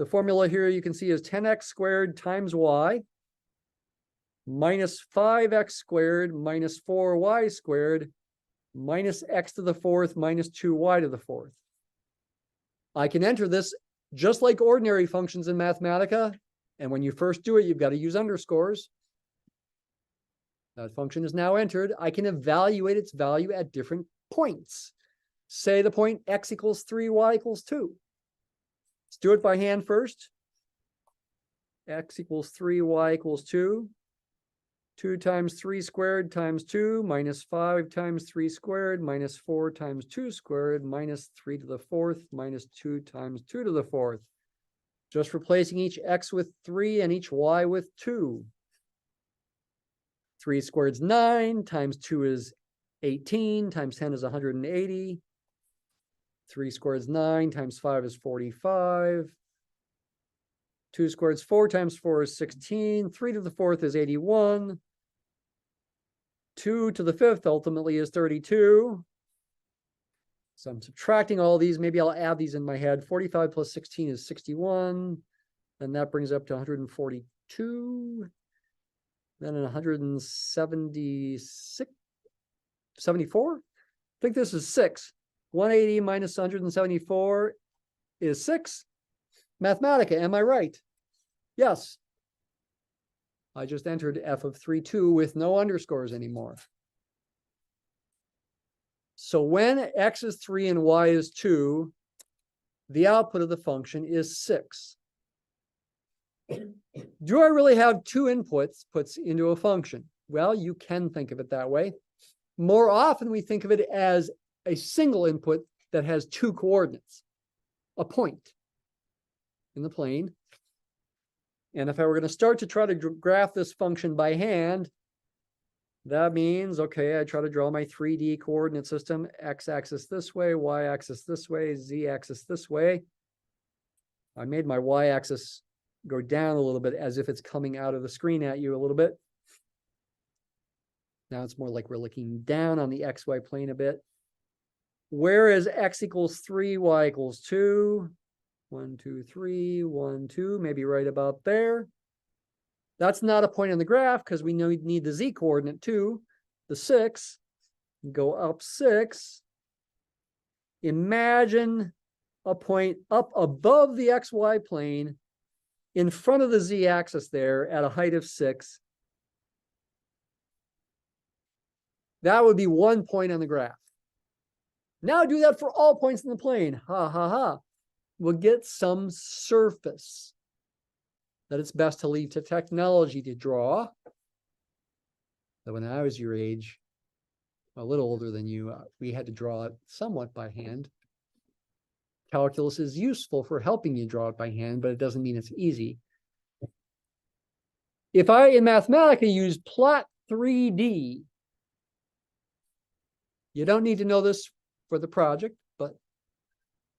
The formula here you can see is 10x squared times y minus 5x squared minus 4y squared minus x to the fourth minus 2y to the fourth. I can enter this just like ordinary functions in Mathematica. And when you first do it, you've got to use underscores. That function is now entered. I can evaluate its value at different points. Say the point x equals 3, y equals 2. Let's do it by hand first. X equals 3, y equals 2. 2 times 3 squared times 2 minus 5 times 3 squared minus 4 times 2 squared minus 3 to the fourth minus 2 times 2 to the fourth. Just replacing each x with 3 and each y with 2. 3 squared is 9, times 2 is 18, times 10 is 180. 3 squared is 9, times 5 is 45. 2 squared is 4, times 4 is 16. 3 to the fourth is 81. 2 to the fifth ultimately is 32. So I'm subtracting all these. Maybe I'll add these in my head. 45 plus 16 is 61. And that brings up to 142. Then 176, 74. I think this is 6. 180 minus 174 is 6. Mathematica, am I right? Yes. I just entered f of 3, 2 with no underscores anymore. So when x is 3 and y is 2, the output of the function is 6. Do I really have two inputs puts into a function? Well, you can think of it that way. More often we think of it as a single input that has two coordinates, a point in the plane. And if I were going to start to try to graph this function by hand, that means, okay, I try to draw my 3D coordinate system, x-axis this way, y-axis this way, z-axis this way. I made my y-axis go down a little bit as if it's coming out of the screen at you a little bit. Now it's more like we're looking down on the xy plane a bit. Where is x equals 3, y equals 2? 1, 2, 3, 1, 2, maybe right about there. That's not a point on the graph because we know we need the z coordinate too, the 6. Go up 6. Imagine a point up above the xy plane in front of the z-axis there at a height of 6. That would be 1 point on the graph. Now do that for all points in the plane. Ha, ha, ha. We'll get some surface that it's best to leave to technology to draw. So when I was your age, a little older than you, we had to draw it somewhat by hand. Calculus is useful for helping you draw it by hand, but it doesn't mean it's easy. If I, in Mathematica, use plot 3D, you don't need to know this for the project,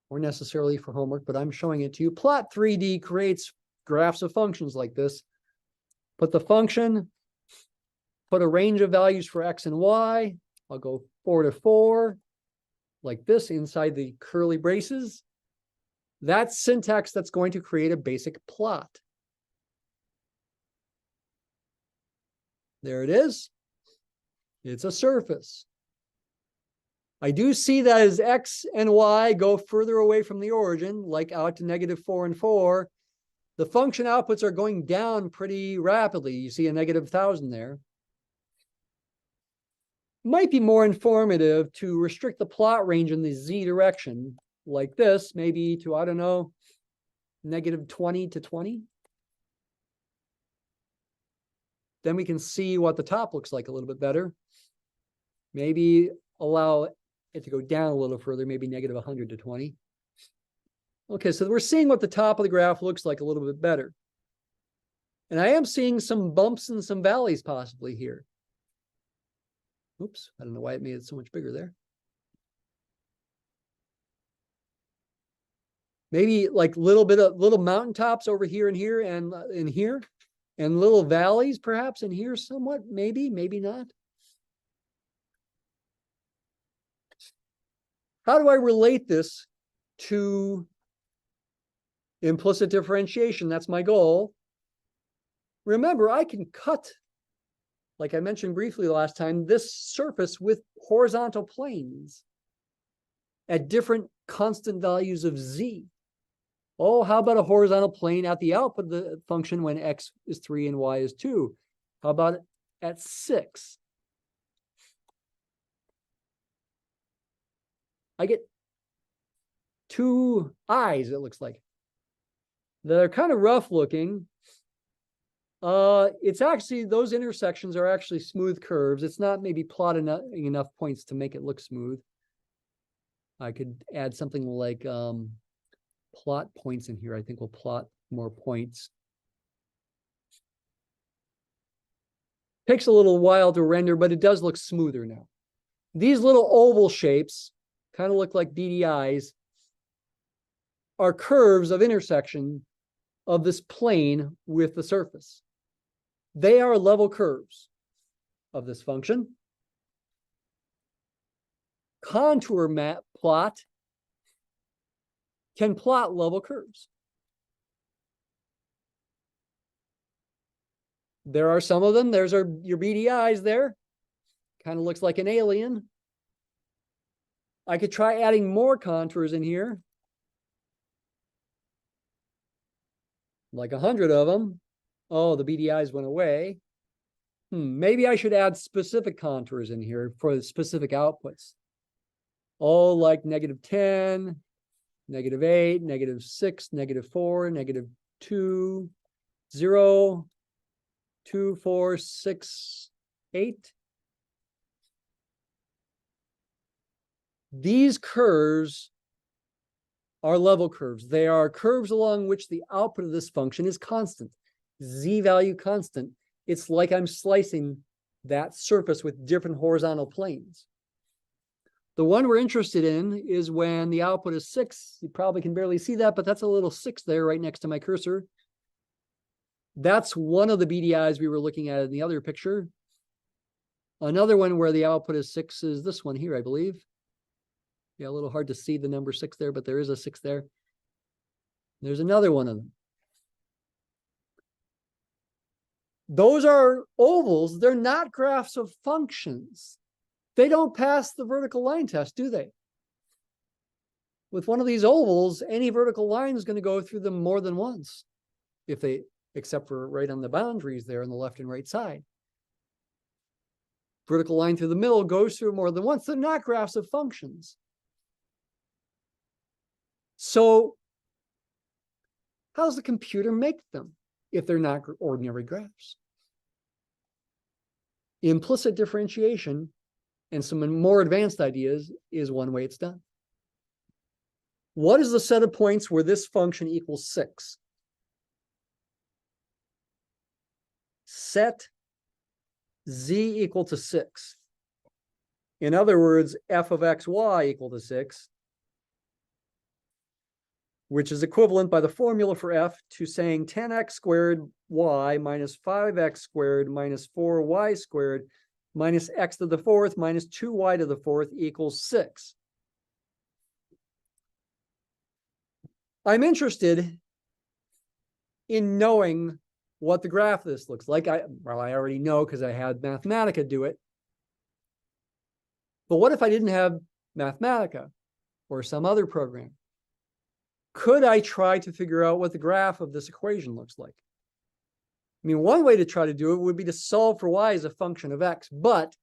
or necessarily for homework, but I'm showing it to you. Plot 3D creates graphs of functions like this. Put the function, put a range of values for x and y. I'll go 4 to 4, like this inside the curly braces. That's syntax that's going to create a basic plot. There it is. It's a surface. I do see that as x and y go further away from the origin, like out to -4 and 4, the function outputs are going down pretty rapidly. You see a -1,000 there. Might be more informative to restrict the plot range in the z direction, like this, maybe to, I don't know, -20 to 20. Then we can see what the top looks like a little bit better. Maybe allow it to go down a little further, maybe -100 to 20. Okay, so we're seeing what the top of the graph looks like a little bit better. And I am seeing some bumps and some valleys possibly here. Oops, I don't know why it made it so much bigger there. Maybe like little mountaintops over here and here and in here, and little valleys perhaps in here somewhat, maybe, maybe not. How do I relate this to Implicit differentiation, that's my goal. Remember, I can cut, like I mentioned briefly last time, this surface with horizontal planes at different constant values of z. Oh, how about a horizontal plane at the output of the function when x is 3 and y is 2? How about it at 6? I get two eyes, it looks like. They're kind of rough looking. It's actually, those intersections are actually smooth curves. It's not maybe plotting enough points to make it look smooth. I could add something like plot points in here. I think we'll plot more points. Takes a little while to render, but it does look smoother now. These little oval shapes kind of look like beady eyes, are curves of intersection of this plane with the surface. They are level curves of this function. Contour map plot can plot level curves. There are some of them. There's your beady eyes there. Kind of looks like an alien. I could try adding more contours in here. Like 100 of them. Oh, the beady eyes went away. Maybe I should add specific contours in here for the specific outputs. Oh, like -10, -8, -6, -4, -2, 0, 2, 4, 6, 8. These curves are level curves. They are curves along which the output of this function is constant, z value constant. It's like I'm slicing that surface with different horizontal planes. The one we're interested in is when the output is 6. You probably can barely see that, but that's a little 6 there right next to my cursor. That's one of the beady eyes we were looking at in the other picture. Another one where the output is 6 is this one here, I believe. Yeah, a little hard to see the number 6 there, but there is a 6 there. There's another one of them. Those are ovals. They're not graphs of functions. They don't pass the vertical line test, do they? With one of these ovals, any vertical line is going to go through them more than once, except for right on the boundaries there on the left and right side. Vertical line through the middle goes through more than once. They're not graphs of functions. So how does the computer make them if they're not ordinary graphs? Implicit differentiation and some more advanced ideas is one way it's done. What is the set of points where this function equals 6? Set z equal to 6. In other words, f of xy equal to 6, which is equivalent by the formula for f to saying 10x squared y minus 5x squared minus 4y squared minus x to the fourth minus 2y to the fourth equals 6. I'm interested in knowing what the graph of this looks like. I already know because I had Mathematica do it. But what if I didn't have Mathematica or some other program? Could I try to figure out what the graph of this equation looks like? I mean, one way to try to do it would be to solve for y as a function of x. But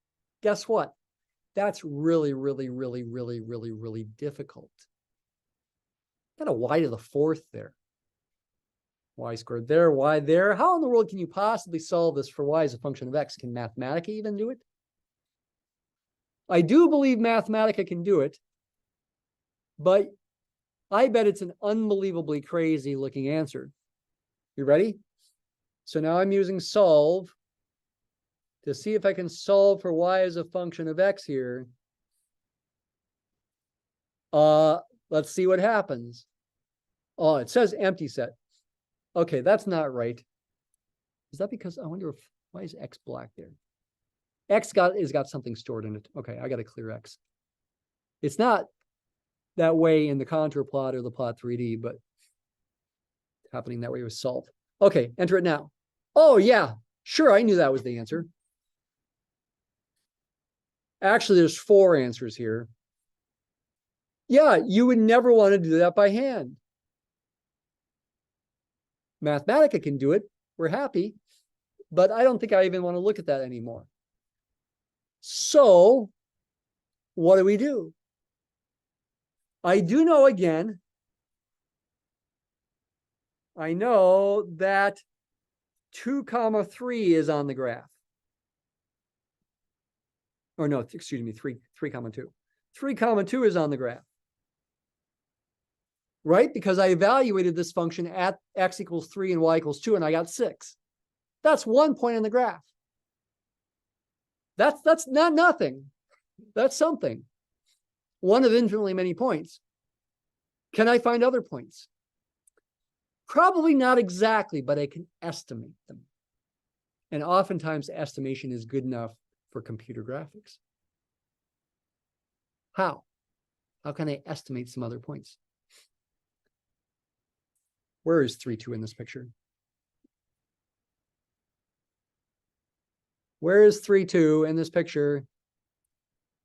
guess what? That's really, really, really, really, really, really difficult. Got a y to the fourth there. Y squared there, y there. How in the world can you possibly solve this for y as a function of x? Can Mathematica even do it? I do believe Mathematica can do it, but I bet it's an unbelievably crazy looking answer. You ready? So now I'm using solve to see if I can solve for y as a function of x here. Let's see what happens. Oh, it says empty set. Okay, that's not right. Is that because I wonder if why is x black there? X has got something stored in it. Okay, I got to clear x. It's not that way in the contour plot or the plot 3D, but happening that way with salt. Okay, enter it now. Oh, yeah, sure, I knew that was the answer. Actually, there's 4 answers here. Yeah, you would never want to do that by hand. Mathematica can do it. We're happy. But I don't think I even want to look at that anymore. So what do? I do know again, I know that 2, 3 is on the graph. Or no, excuse me, 3, 2. 3, 2 is on the graph. Right? Because I evaluated this function at x equals 3 and y equals 2, and I got 6. That's 1 point on the graph. That's not nothing. That's something. One of infinitely many points. Can I find other points? Probably not exactly, but I can estimate them. And oftentimes estimation is good enough for computer graphics. How? How can I estimate some other points? Where is 3, 2 in this picture? Where is 3, 2 in this picture?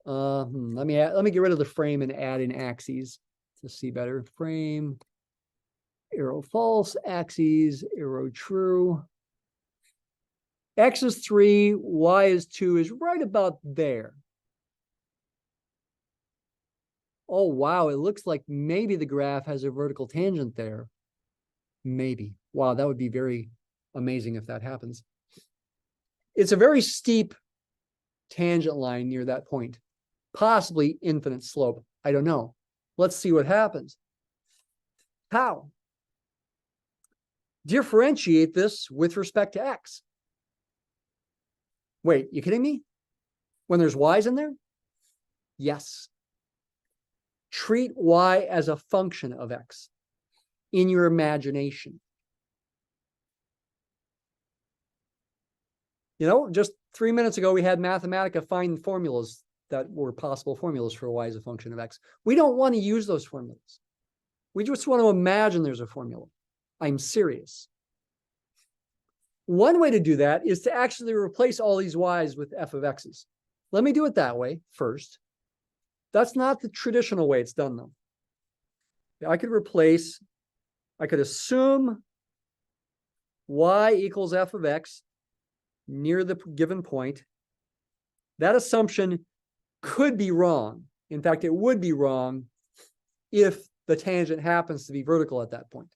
Let me get rid of the frame and add in axes to see better. Frame, arrow false, axes, arrow true. X is 3, y is 2 is right about there. Oh, wow, it looks like maybe the graph has a vertical tangent there. Maybe. Wow, that would be very amazing if that happens. It's a very steep tangent line near that point. Possibly infinite slope. I don't know. Let's see what happens. How? Differentiate this with respect to x. Wait, you kidding me? When there's y's in there? Yes. Treat y as a function of x in your imagination. You know, just 3 minutes ago, we had Mathematica find formulas that were possible formulas for y as a function of x. We don't want to use those formulas. We just want to imagine there's a formula. I'm serious. One way to do that is to actually replace all these y's with f of x's. Let me do it that way first. That's not the traditional way it's done, though. I could assume y equals f of x near the given point. That assumption could be wrong. In fact, it would be wrong if the tangent happens to be vertical at that point,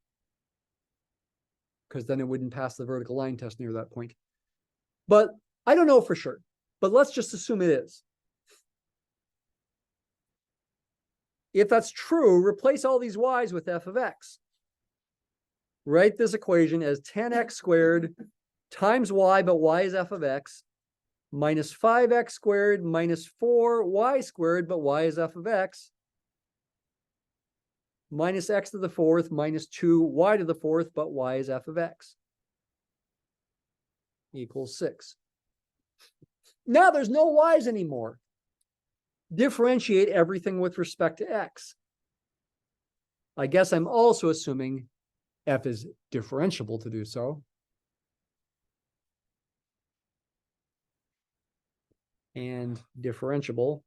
because then it wouldn't pass the vertical line test near that point. But I don't know for sure, but let's just assume it is. If that's true, replace all these y's with f of x. Write this equation as 10x squared times y, but y is f of x, minus 5x squared minus 4y squared, but y is f of x, minus x to the 4th minus 2y to the 4th, but y is f of x, equals 6. Now there's no y's anymore. Differentiate everything with respect to x. I guess I'm also assuming f is differentiable to do so. And differentiable.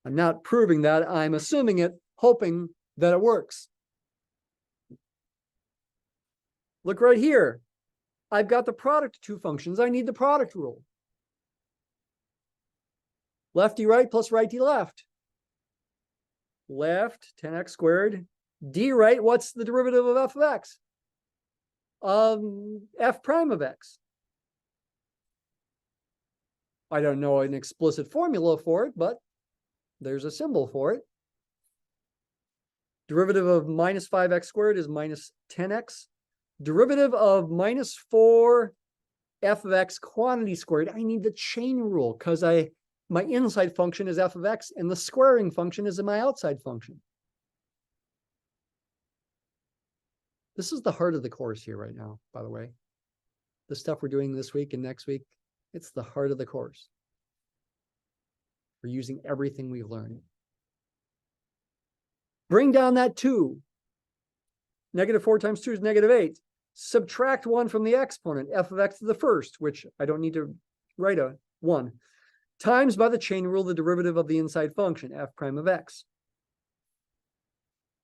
I'm not proving that, I'm assuming it, hoping that it works. Look right here. I've got the product of 2 functions. I need the product rule. Lefty right plus righty left. Left, 10x squared. D right, what's the derivative of f of x? F prime of x. I don't know an explicit formula for it, but there's a symbol for it. Derivative of minus 5x squared is minus 10x. Derivative of minus 4 f of x quantity squared. I need the chain rule because my inside function is f of x and the squaring function is in my outside function. This is the heart of the course here right now, by the way. The stuff we're doing this week and next week, it's the heart of the course. We're using everything we've learned. Bring down that 2. Negative 4 times 2 is negative 8. Subtract 1 from the exponent, f of x to the first, which I don't need to write a 1, times by the chain rule the derivative of the inside function, f prime of x.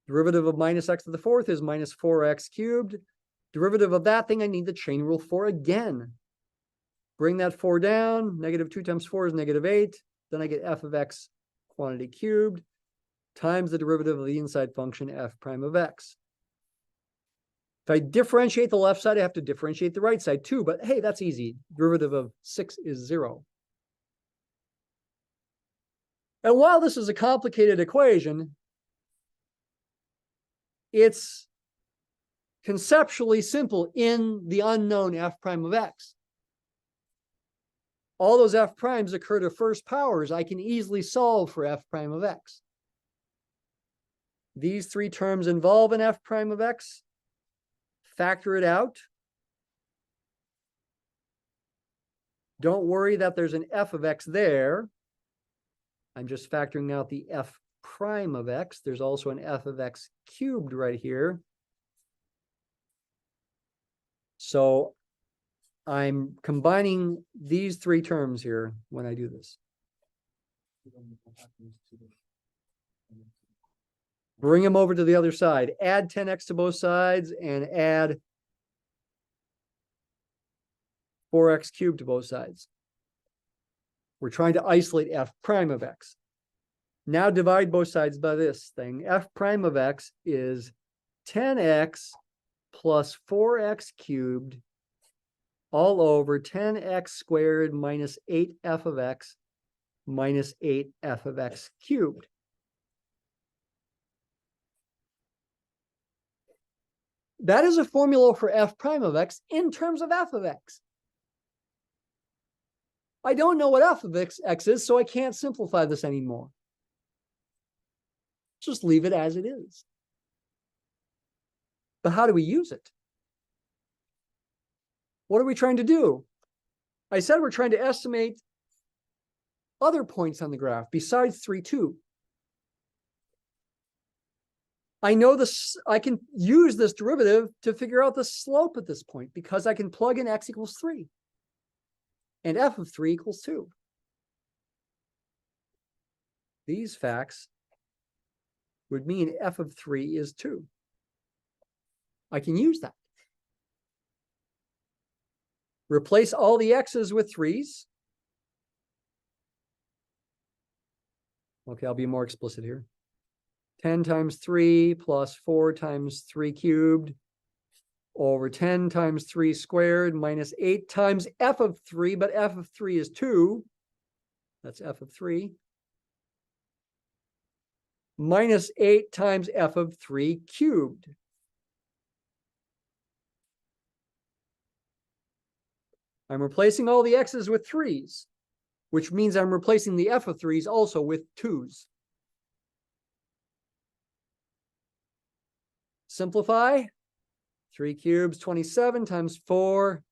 Derivative of minus x to the fourth is minus 4x cubed. Derivative of that thing I need the chain rule for again. Bring that 4 down. Negative 2 times 4 is negative 8. Then I get f of x quantity cubed times the derivative of the inside function f prime of x. If I differentiate the left side, I have to differentiate the right side too. But hey, that's easy. Derivative of 6 is 0. And while this is a complicated equation, it's conceptually simple in the unknown f prime of x. All those f primes occur to first powers. I can easily solve for f prime of x. These three terms involve an f prime of x. Factor it out. Don't worry that there's an f of x there. I'm just factoring out the f prime of x. There's also an f of x cubed right here. So I'm combining these three terms here when I do this. Bring them over to the other side. Add 10x to both sides and add 4x cubed to both sides. We're trying to isolate f prime of x. Now divide both sides by this thing. F prime of x is 10x plus 4x cubed all over 10x squared minus 8f of x minus 8f of x cubed. That is a formula for f prime of x in terms of f of x. I don't know what f of x is, so I can't simplify this anymore. Just leave it as it is. But how do we use it? What are we trying to do? I said we're trying to estimate other points on the graph besides 3, 2. I know this, I can use this derivative to figure out the slope at this point because I can plug in x equals 3 and f of 3 equals 2. These facts would mean f of 3 is 2. I can use that. Replace all the x's with 3's. Okay, I'll be more explicit here. 10 times 3 plus 4 times 3 cubed over 10 times 3 squared minus 8 times f of 3, but f of 3 is 2. That's f of 3. Minus 8 times f of 3 cubed. I'm replacing all the x's with 3's, which means I'm replacing the f of 3's also with 2's. Simplify. 3 cubes, 27 times 4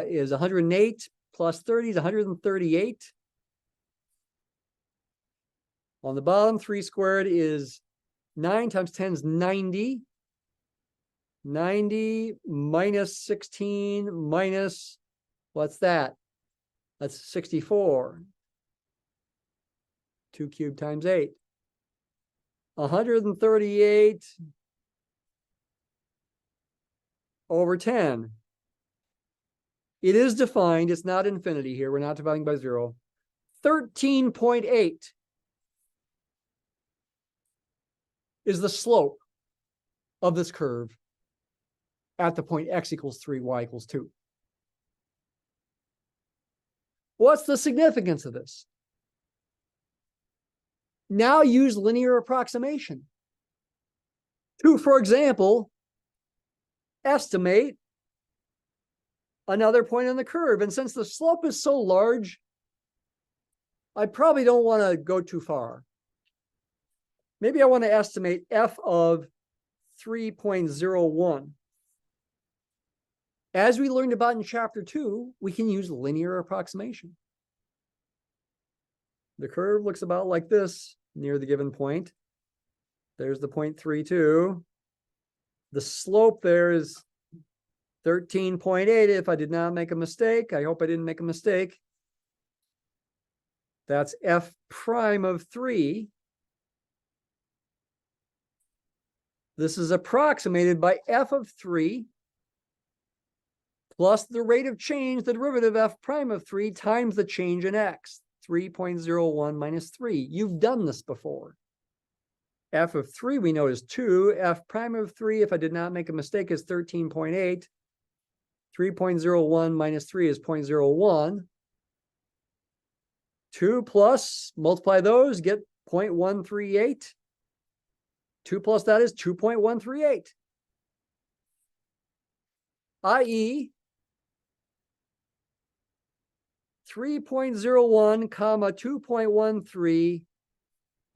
is 108 plus 30 is 138. On the bottom, 3 squared is 9 times 10 is 90. 90 minus 16 minus, what's that? That's 64. 2 cubed times 8. 138 over 10. It is defined. It's not infinity here. We're not dividing by 0. 13.8 is the slope of this curve at the point x equals 3, y equals 2. What's the significance of this? Now use linear approximation to, for example, estimate another point on the curve. And since the slope is so large, I probably don't want to go too far. Maybe I want to estimate f of 3.01. As we learned about in chapter 2, we can use linear approximation. The curve looks about like this near the given point. There's the point 3, 2. The slope there is 13.8 if I did not make a mistake. I hope I didn't make a mistake. That's f prime of 3. This is approximated by f of 3 plus the rate of change, the derivative f prime of 3 times the change in x, 3.01 minus 3. You've done this before. F of 3 we know is 2. F prime of 3, if I did not make a mistake, is 13.8. 3.01 minus 3 is 0.01. 2 plus, multiply those, get 0.138. 2 plus that is 2.138. i.e., 3.01 comma 2.13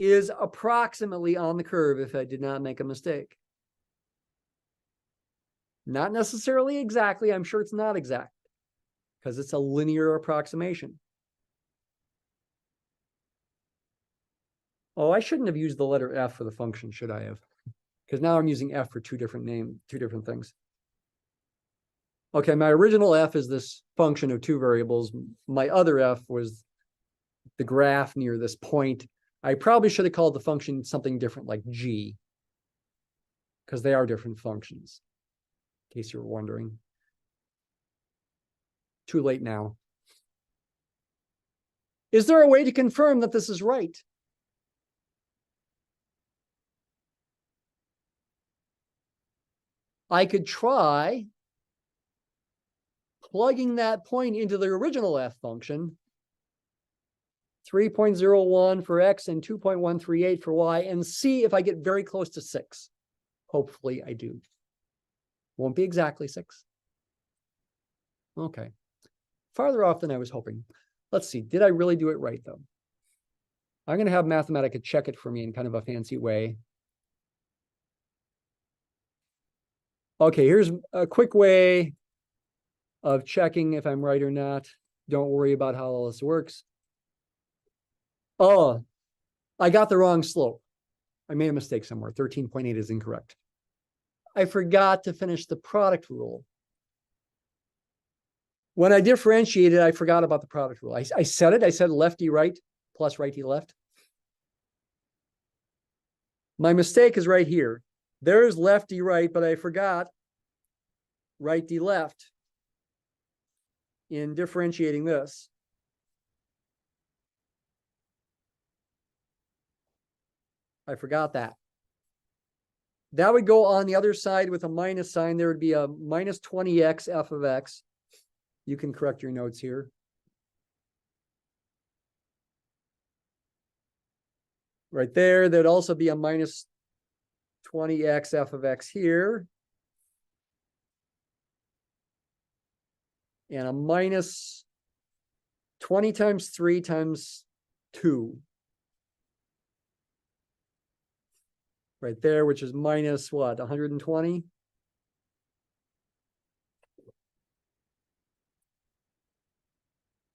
is approximately on the curve if I did not make a mistake. Not necessarily exactly. I'm sure it's not exact because it's a linear approximation. Oh, I shouldn't have used the letter f for the function, should I have? Because now I'm using f for two different things. Okay, my original f is this function of two variables. My other f was the graph near this point. I probably should have called the function something different, like g, because they are different functions, in case you were wondering. Too late now. Is there a way to confirm that this is right? I could try plugging that point into the original f function, 3.01 for x and 2.138 for y, and see if I get very close to 6. Hopefully I do. Won't be exactly 6. Okay. Farther off than I was hoping. Let's see. Did I really do it right, though? I'm going to have Mathematica check it for me in kind of a fancy way. Okay, here's a quick way of checking if I'm right or not. Don't worry about how all this works. Oh, I got the wrong slope. I made a mistake somewhere. 13.8 is incorrect. I forgot to finish the product rule. When I differentiated, I forgot about the product rule. I said it. I said lefty right plus righty left. My mistake is right here. There's lefty right, but I forgot righty left in differentiating this. I forgot that. That would go on the other side with a minus sign. There would be a minus 20x f of x. You can correct your notes here. Right there, there'd also be a minus 20x f of x here. And a minus 20 times 3 times 2. Right there, which is minus what, 120?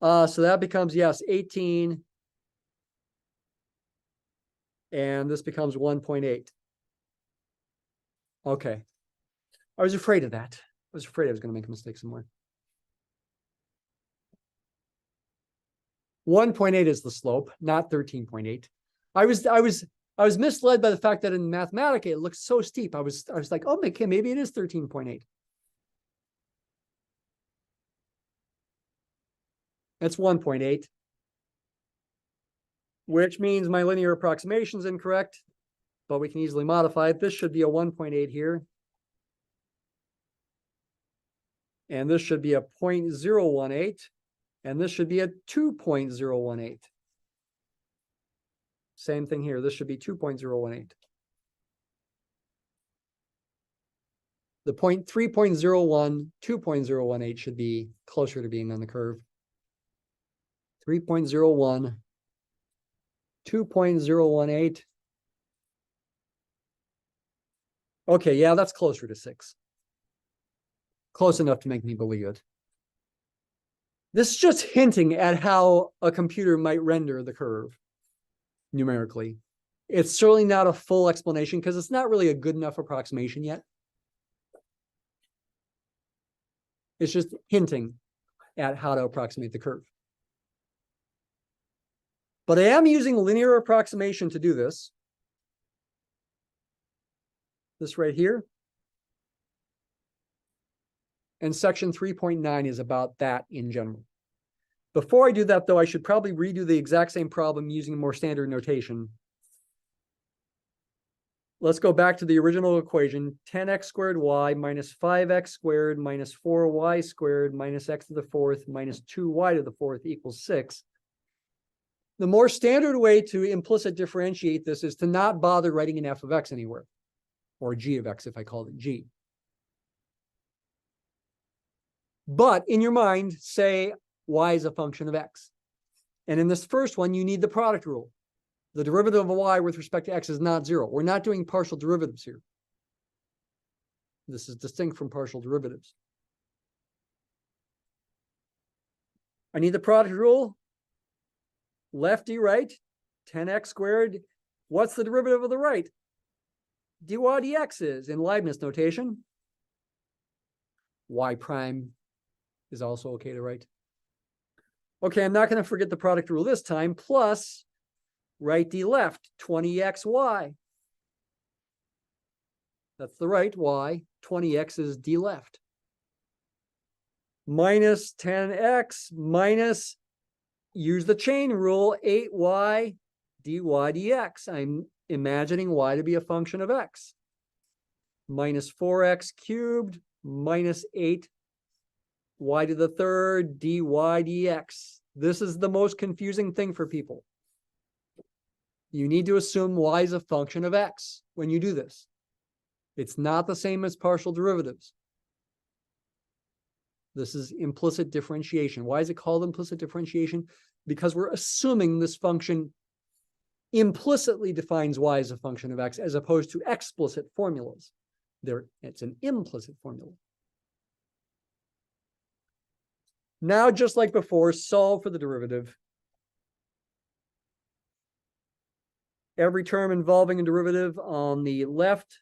So that becomes, yes, 18. And this becomes 1.8. Okay. I was afraid of that. I was afraid I was going to make a mistake somewhere. 1.8 is the slope, not 13.8. I was misled by the fact that in Mathematica it looks so steep. I was like, oh, okay, maybe it is 13.8. That's 1.8, which means my linear approximation is incorrect, but we can easily modify it. This should be a 1.8 here. And this should be a 0.018. And this should be a 2.018. Same thing here. This should be 2.018. The point 3.01, 2.018 should be closer to being on the curve. 3.01, 2.018. Okay, yeah, that's closer to 6. Close enough to make me believe it. This is just hinting at how a computer might render the curve numerically. It's certainly not a full explanation because it's not really a good enough approximation yet. It's just hinting at how to approximate the curve. But I am using linear approximation to do this. This right here. And section 3.9 is about that in general. Before I do that, though, I should probably redo the exact same problem using more standard notation. Let's go back to the original equation, 10x squared y minus 5x squared minus 4y squared minus x to the fourth minus 2y to the fourth equals 6. The more standard way to implicit differentiate this is to not bother writing an f of x anywhere, or g of x if I called it g. But in your mind, say y is a function of x. And in this first one, you need the product rule. The derivative of y with respect to x is not 0. We're not doing partial derivatives here. This is distinct from partial derivatives. I need the product rule. Lefty right, 10x squared. What's the derivative of the right? dy dx is, in Leibniz notation. Y prime is also okay to write. Okay, I'm not going to forget the product rule this time, plus right d left, 20xy. That's the right y, 20x is d left. Minus 10x minus, use the chain rule, 8y dy dx. I'm imagining y to be a function of x. Minus 4x cubed minus 8 y to the third dy dx. This is the most confusing thing for people. You need to assume y is a function of x when you do this. It's not the same as partial derivatives. This is implicit differentiation. Why is it called implicit differentiation? Because we're assuming this function implicitly defines y as a function of x as opposed to explicit formulas. It's an implicit formula. Now, just like before, solve for the derivative. Every term involving a derivative on the left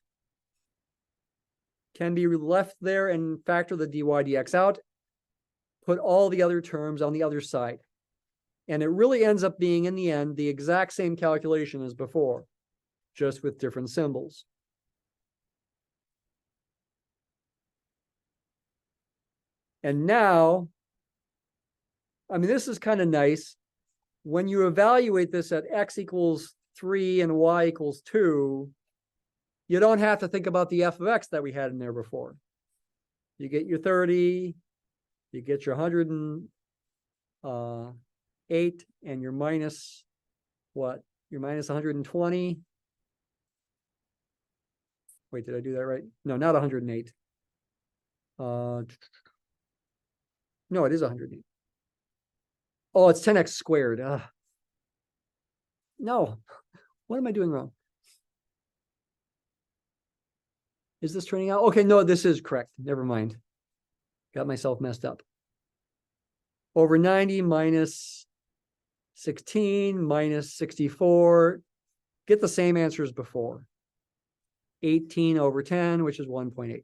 can be left there and factor the dy dx out. Put all the other terms on the other side. And it really ends up being, in the end, the exact same calculation as before, just with different symbols. And now, I mean, this is kind of nice. When you evaluate this at x equals 3 and y equals 2, you don't have to think about the f of x that we had in there before. You get your 30, you get your 108, and your minus, what? Your minus 120. Wait, did I do that right? No, not 108. No, it is 108. Oh, it's 10x squared. No, what am I doing wrong? Is this turning out? Okay, no, this is correct. Never mind. Got myself messed up. Over 90 minus 16 minus 64. Get the same answer as before. 18 over 10, which is 1.8.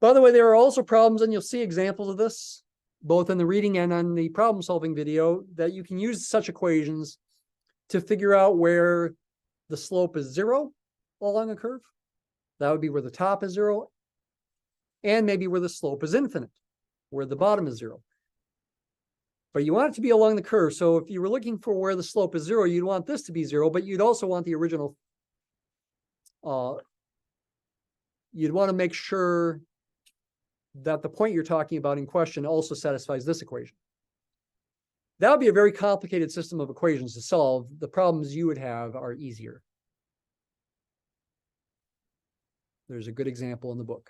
By the way, there are also problems, and you'll see examples of this, both in the reading and on the problem-solving video, that you can use such equations to figure out where the slope is 0 along a curve. That would be where the top is 0, and maybe where the slope is infinite, where the bottom is 0. But you want it to be along the curve. So if you were looking for where the slope is 0, you'd want this to be 0, but you'd also want the original. You'd want to make sure that the point you're talking about in question also satisfies this equation. That would be a very complicated system of equations to solve. The problems you would have are easier. There's a good example in the book.